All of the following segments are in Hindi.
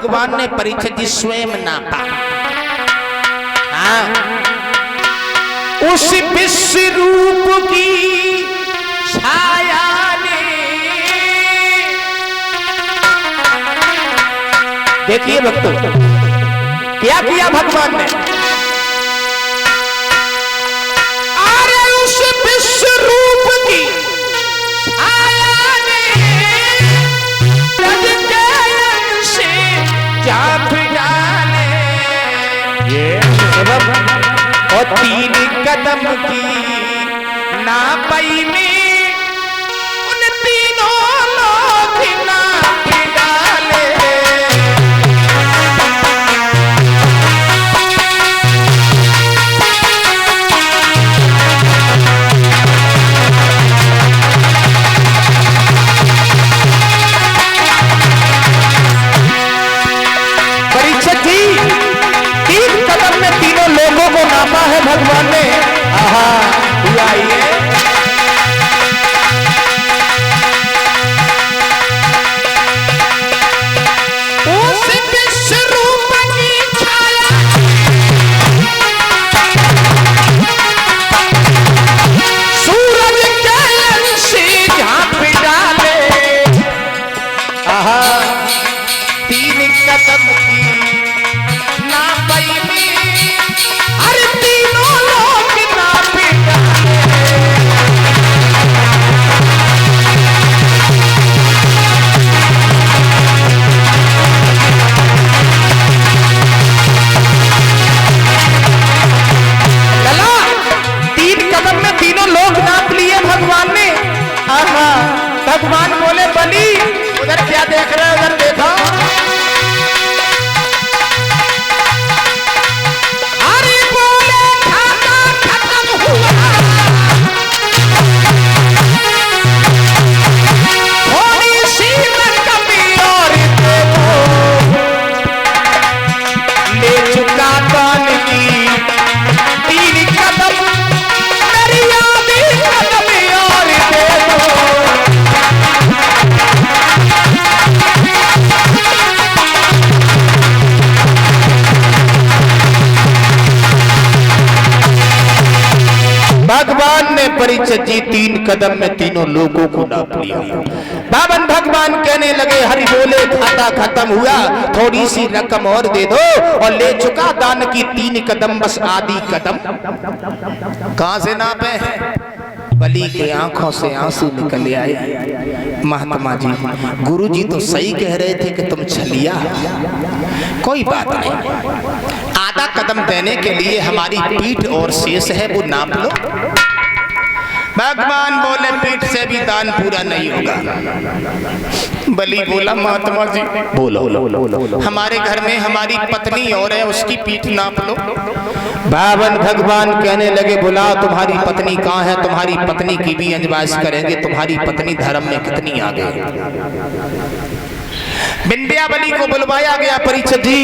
भगवान ने परीक्षित जी स्वयं नापा। हाँ, उस विश्व रूप की छाया ने, देखिए भक्तों क्या किया भगवान ने। अरे उस विश्व रूप की छाया ने रज के अंश चाप डाले, और 3 कदम की नापई में उन तीनों लोग नाप डाले। परीक्षित जी 3 कदम में तीनों लोगों को नापा है भगवान ने। आहा, आइए उस विश्व रूप की छाया, सूरज के अंश झाँप डाले। आहा, 3 कदम की नापई में हर तीनों लोग नाप डाले। लला 3 कदम में तीनों लोग नाप लिए भगवान ने। आहा, भगवान बोले बलि उधर क्या देख रहे हो, उधर देखो। हरि बोले खाना खत्म हुआ, थोड़ी सी कमी और देखो, ले चुका कान की 3 कदम, मेरी आधी कदम और देखो। भगवान ने परीक्षित जी 3 कदम में तीनों लोगों को नाप लिया। बावन भगवान कहने लगे हरि बोले खाता खत्म हुआ, थोड़ी सी रकम और दे दो, और ले चुका दान की 3 कदम, बस आधी कदम। कहां से नापे हैं? बलि के आंखों से आंसू निकल आए। महात्मा जी, गुरु जी तो सही कह रहे थे कि तुम छलिया। कोई बात नहीं, आधा कदम देने के लिए हमारी पीठ और शेष है, वो नाप लो। भगवान बोले पीठ से भी दान पूरा नहीं होगा। बलि बोला महात्मा जी बोलो, हमारे घर में हमारी पत्नी और है, उसकी पीठ नाप लो। बावन भगवान कहने लगे बुलाओ तुम्हारी पत्नी कहाँ है, तुम्हारी पत्नी की भी अंजवाइश करेंगे, तुम्हारी पत्नी धर्म में कितनी आगे है। विंध्याबली को बुलवाया गया परीक्षित जी,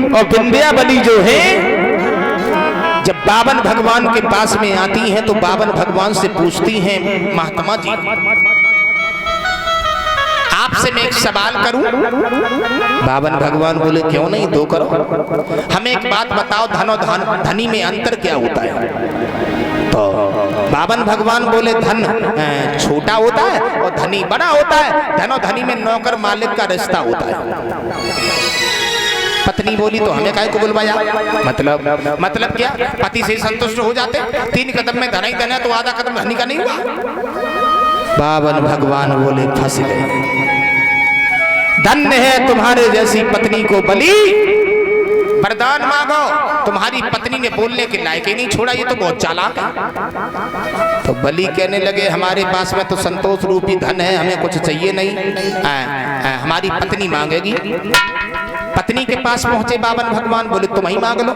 और विंध्याबली जो है जब बावन भगवान के पास में आती हैं तो बावन भगवान से पूछती हैं महात्मा जी आपसे मैं एक सवाल करूं? बावन भगवान बोले क्यों नहीं, दो करो। हमें एक बात बताओ, धन और धनी में अंतर क्या होता है? तो बावन भगवान बोले धन छोटा होता है और धनी बड़ा होता है। धन और धनी में नौकर मालिक का रिश्ता होता है। पत्नी बोली तो हमें काहे को बुलवाया? मतलब क्या? पति से संतुष्ट हो जाते। 3 कदम में धन ही धन है तो आधा कदम धनी का नहीं हुआ। बावन भगवान बोले फंस गए। धन्य है तुम्हारे जैसी पत्नी को बलि, वरदान मांगो। तुम्हारी पत्नी ने बोलने के लायक ही नहीं छोड़ा, ये तो बहुत चालाक है। तो बलि कहने लगे हमारे पास में तो संतोष रूपी धन है, हमें कुछ चाहिए नहीं, हमारी पत्नी मांगेगी। पत्नी के पास पहुंचे बावन भगवान, बोले तुम ही मांग लो।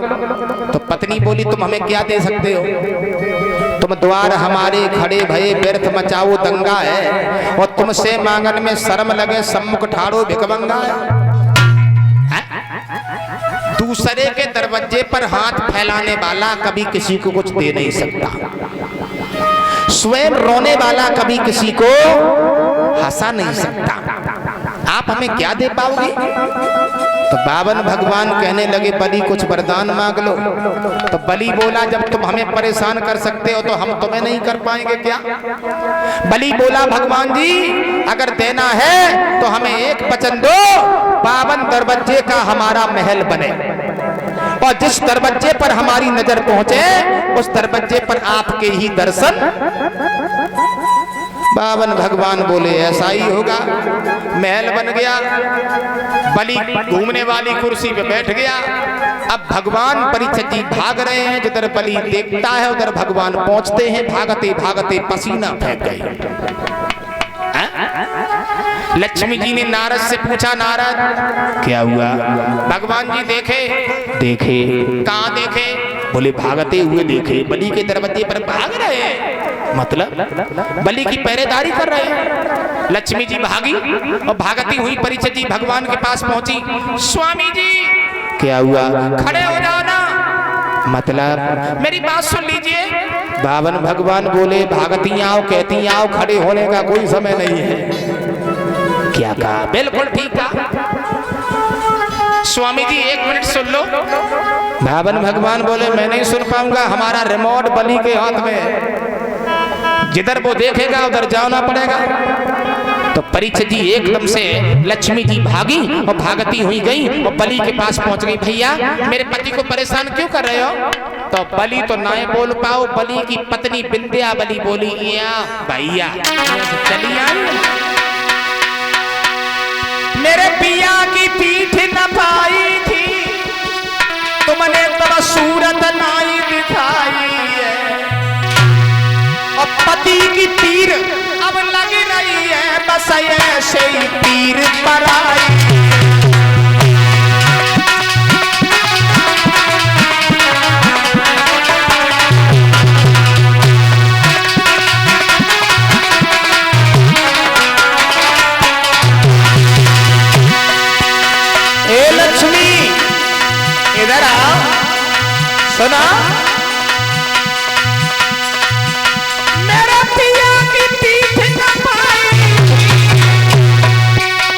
तो पत्नी बोली तुम हमें क्या दे सकते हो? तुम द्वार हमारे खड़े भये व्यर्थ मचाओ दंगा है, और तुमसे मांगन में शर्म लगे सम्मुख ठाड़ो भिखमंगा है। दूसरे के दरवाजे पर हाथ फैलाने वाला कभी किसी को कुछ दे नहीं सकता। स्वयं रोने वाला कभी किसी को हंसा नहीं सकता। आप हमें क्या दे पाओगे? तो बावन भगवान कहने लगे बलि कुछ वरदान मांग लो। तो बलि बोला जब तुम हमें परेशान कर सकते हो तो हम तुम्हें नहीं कर पाएंगे क्या? बलि बोला भगवान जी अगर देना है तो हमें एक वचन दो, 52 दरवाजे का हमारा महल बने और जिस दरवाजे पर हमारी नजर पहुंचे उस दरवाजे पर आपके ही दर्शन। 52 भगवान बोले ऐसा ही होगा। महल बन गया, बलि घूमने वाली कुर्सी पे बैठ गया। अब भगवान परीक्षित जी भाग रहे हैं, जिधर बलि देखता है उधर भगवान पहुंचते हैं। भागते भागते पसीना फेंक गए। लक्ष्मी जी ने नारद से पूछा, नारद क्या हुआ? भगवान जी देखे कहाँ देखे? बोले भागते हुए देखे, बलि के दरवाजे पर भाग रहे हैं, मतलब बलि की पहरेदारी कर रहे हैं। लक्ष्मी जी भागी और भागती हुई परीक्षित जी भगवान के पास पहुंची। स्वामी जी क्या हुआ? खड़े हो जाओ ना, मतलब मेरी बात सुन लीजिए। 52 भगवान बोले भागती आओ, कहती आओ, खड़े होने का कोई समय नहीं है। क्या कहा? बिल्कुल ठीक कहा। स्वामी जी 1 मिनट सुन लो। 52 भगवान बोले मैं नहीं सुन पाऊंगा, हमारा रिमोट बलि के हाथ में है, जिधर वो देखेगा उधर जाना पड़ेगा। तो परीक्षित जी एकदम से लक्ष्मी जी भागी और भागती हुई गई और बलि के पास पहुंच गई। भैया मेरे पति को परेशान क्यों कर रहे हो? तो बलि तो ना बोल पाओ, बलि की पत्नी विंध्या बलि बोली भैया चली आई, मेरे पिया की पीठ न पाई थी, तुमने तो सूरत नाई दिखाई है, और पति की तीर अब लग रही है, बस ऐसे ही तीर पर आई। इधर आओ, सुना मेरे पिया की पीठ न पाई,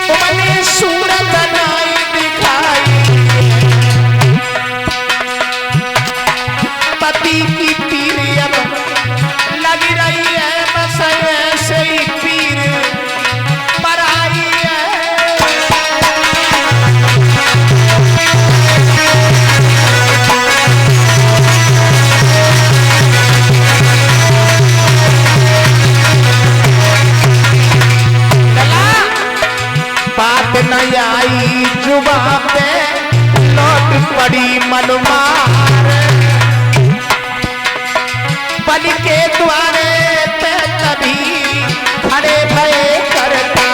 तुमने सूरत नाई दिखाई, पति की तीर अब लग रही है, बस ऐसे ही तीर पर आई है। बात नहीं आई जुबां पे, लौट पड़ी मलमार, बलि के द्वारे पे तभी खड़े भये करता।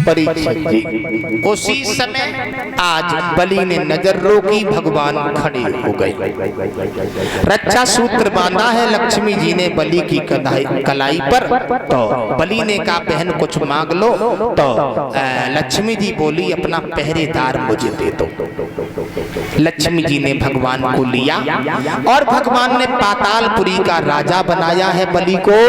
परीक्षित जी उसी समय आज बलि ने नजर रोकी, भगवान खड़े हो गए। रक्षा सूत्र बांधा है लक्ष्मी जी ने बलि की कलाई पर। तो बलि ने कहा बहन कुछ मांग लो। तो लक्ष्मी जी बोली अपना पहरेदार मुझे दे दो। लक्ष्मी जी ने भगवान को लिया और भगवान ने पातालपुरी का राजा बनाया है बलि को।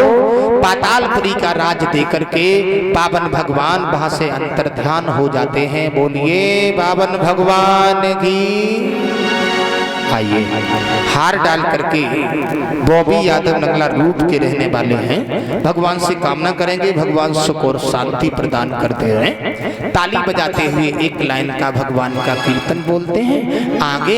पातालपुरी का राज देकर के 52 भगवान वहां से अंतर ध्यान हो जाते हैं। बोलिए 52 भगवान की। आइए हार डाल करके बॉबी यादव नगला रूप के रहने वाले हैं, भगवान से कामना करेंगे भगवान सुख और शांति प्रदान करते रहें। ताली बजाते हुए एक लाइन का भगवान का कीर्तन बोलते हैं। आगे